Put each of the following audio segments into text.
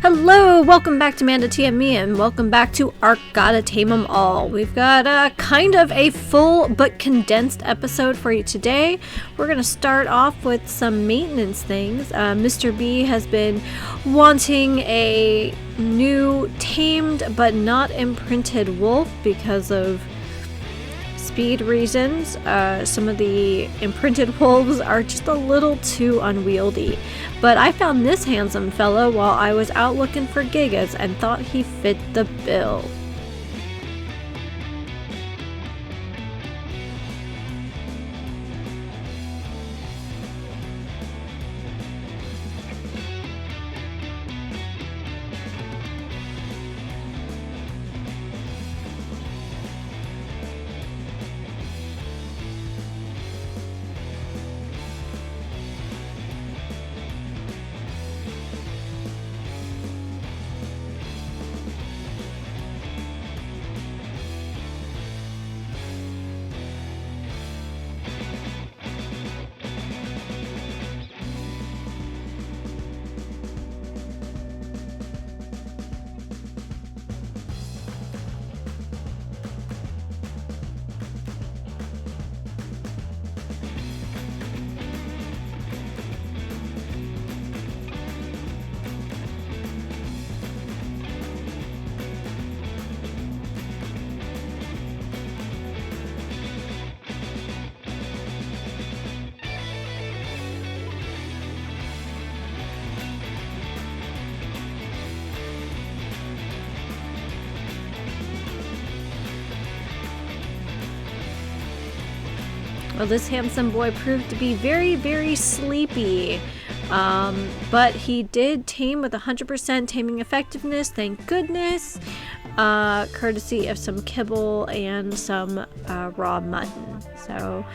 Hello, welcome back to Manda TME and welcome back to ARK Gotta Tame 'em All. We've got kind of a full but condensed episode for you today. We're going to start off with some maintenance things. Mr. B has been wanting a new tamed but not imprinted wolf because of speed reasons. Some of the imprinted wolves are just a little too unwieldy. But I found this handsome fellow while I was out looking for gigas and thought he fit the bill. Well, this handsome boy proved to be very, very sleepy, but he did tame with 100% taming effectiveness, thank goodness, courtesy of some kibble and some raw mutton. So,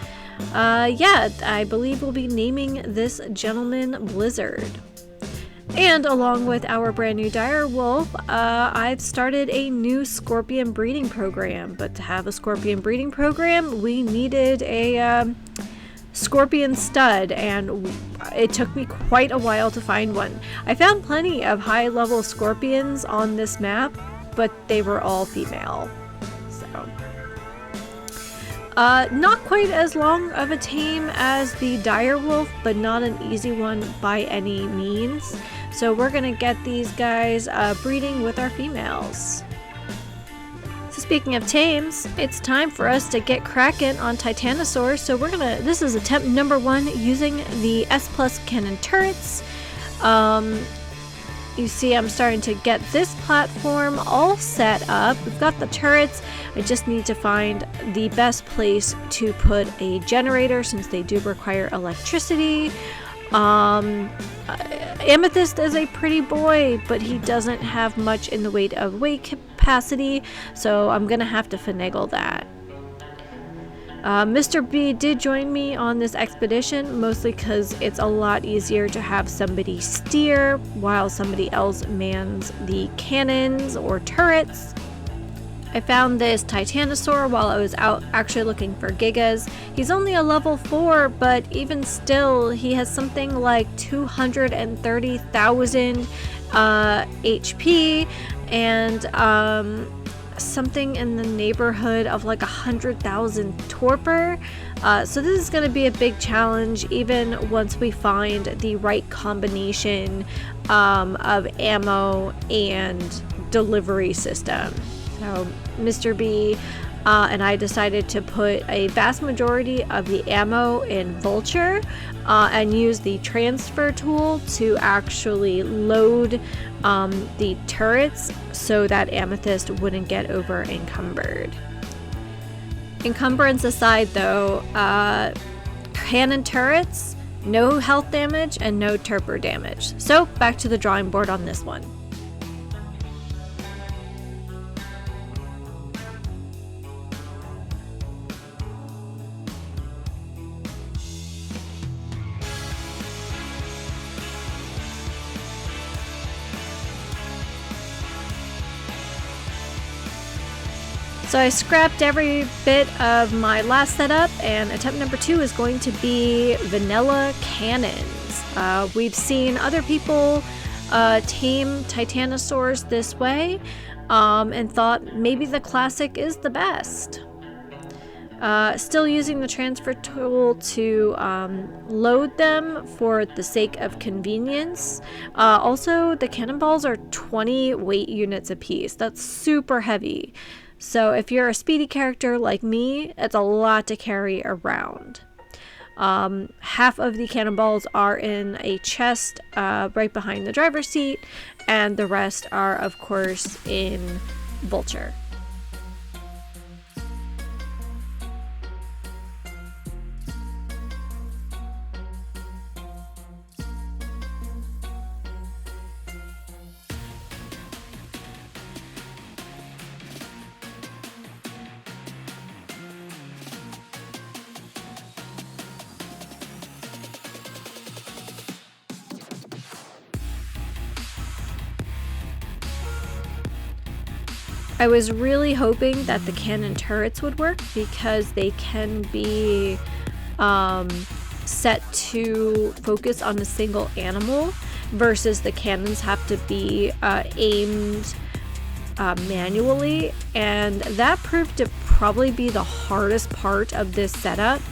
yeah, I believe we'll be naming this gentleman Blizzard. And along with our brand new dire wolf, I've started a new scorpion breeding program. But to have a scorpion breeding program, we needed a scorpion stud, and it took me quite a while to find one. I found plenty of high-level scorpions on this map, but they were all female. So, not quite as long of a tame as the dire wolf, but not an easy one by any means. So we're gonna get these guys breeding with our females. So speaking of tames, it's time for us to get cracking on Titanosaur. So this is attempt number 1 using the S+ cannon turrets. You see I'm starting to get this platform all set up. We've got the turrets. I just need to find the best place to put a generator since they do require electricity. Amethyst is a pretty boy, but he doesn't have much in the way of weight capacity, so I'm gonna have to finagle that. Mr. B did join me on this expedition, mostly because it's a lot easier to have somebody steer while somebody else mans the cannons or turrets. I found this Titanosaur while I was out actually looking for gigas. He's only a level 4, but even still, he has something like 230,000 HP and something in the neighborhood of like 100,000 torpor. So this is going to be a big challenge even once we find the right combination of ammo and delivery system. So Mr. B and I decided to put a vast majority of the ammo in Vulture and use the transfer tool to actually load the turrets so that Amethyst wouldn't get over encumbered. Encumbrance aside though, cannon turrets, no health damage and no torpor damage. So back to the drawing board on this one. So I scrapped every bit of my last setup, and attempt number 2 is going to be vanilla cannons. We've seen other people tame Titanosaurs this way, and thought maybe the classic is the best. Still using the transfer tool to load them for the sake of convenience. Also, the cannonballs are 20 weight units apiece. That's super heavy. So if you're a speedy character like me, it's a lot to carry around. Half of the cannonballs are in a chest right behind the driver's seat, and the rest are, of course, in Vulture. I was really hoping that the cannon turrets would work because they can be set to focus on a single animal versus the cannons have to be aimed manually, and that proved to probably be the hardest part of this setup,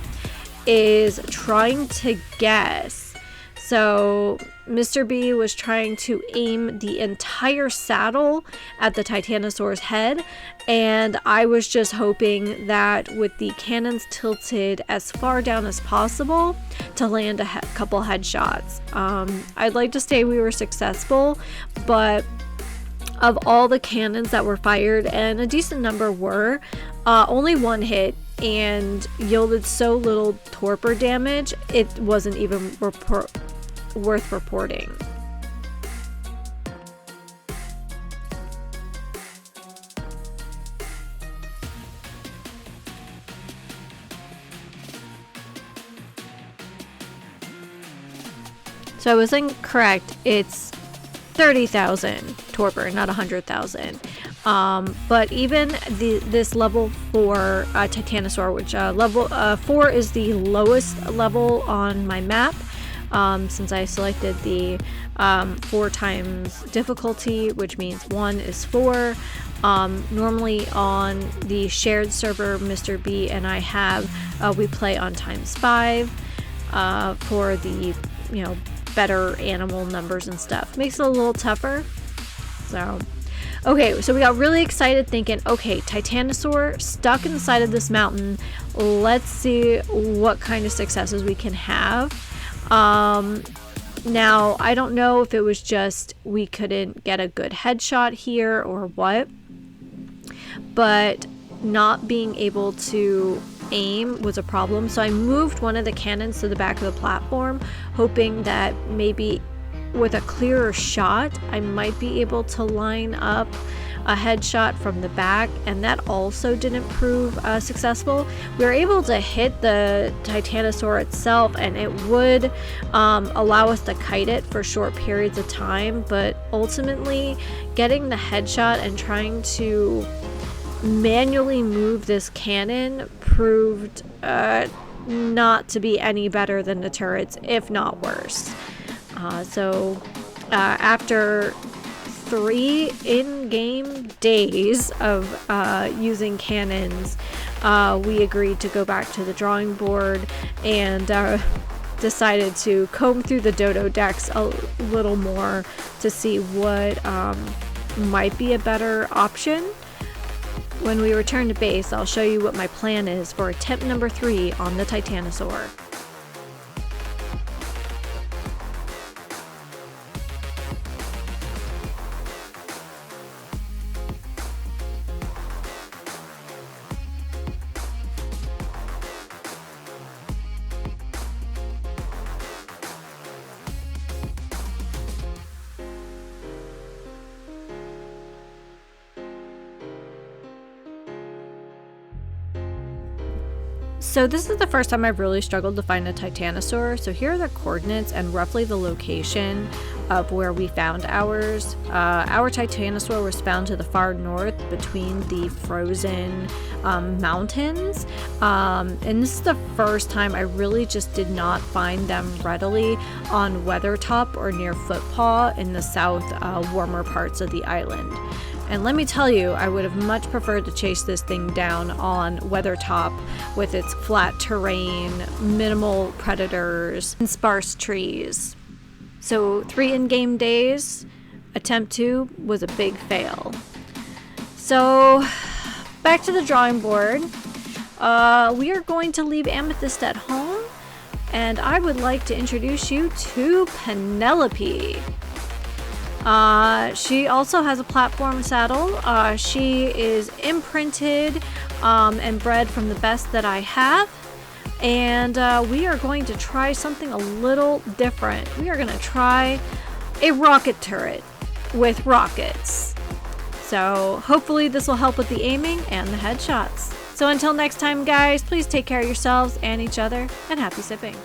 is trying to guess. So Mr. B was trying to aim the entire saddle at the Titanosaur's head, and I was just hoping that with the cannons tilted as far down as possible to land a couple headshots. I'd like to say we were successful, but of all the cannons that were fired, and a decent number were, only one hit and yielded so little torpor damage, it wasn't even worth reporting. So I was incorrect. It's 30,000 torpor, not 100,000. But even this level 4 Titanosaur, which level 4 is the lowest level on my map, since I selected the 4 times difficulty, which means 1 is 4. Normally on the shared server Mr. B and I have, we play on ×5 for the, better animal numbers and stuff. Makes it a little tougher. So, okay, so we got really excited thinking, okay, Titanosaur stuck in the side of this mountain. Let's see what kind of successes we can have. Now, I don't know if it was just we couldn't get a good headshot here or what, but not being able to aim was a problem. So I moved one of the cannons to the back of the platform, hoping that maybe with a clearer shot I might be able to line up a headshot from the back, and that also didn't prove successful. We were able to hit the Titanosaur itself, and it would allow us to kite it for short periods of time, but ultimately getting the headshot and trying to manually move this cannon proved not to be any better than the turrets, if not worse. So after 3 in-game days of using cannons, we agreed to go back to the drawing board and decided to comb through the dodo decks a little more to see what might be a better option. When we return to base, I'll show you what my plan is for attempt number 3 on the Titanosaur. So this is the first time I've really struggled to find a Titanosaur. So here are the coordinates and roughly the location of where we found ours. Our Titanosaur was found to the far north between the frozen mountains. And this is the first time I really just did not find them readily on Weathertop or near Footpaw in the south warmer parts of the island. And let me tell you, I would have much preferred to chase this thing down on Weathertop with its flat terrain, minimal predators, and sparse trees. So 3 in-game days, attempt 2 was a big fail. So back to the drawing board. We are going to leave Amethyst at home, and I would like to introduce you to Penelope. She also has a platform saddle. She is imprinted and bred from the best that I have. And we are going to try something a little different. We are going to try a rocket turret with rockets. So hopefully this will help with the aiming and the headshots. So until next time, guys, please take care of yourselves and each other, and happy sipping.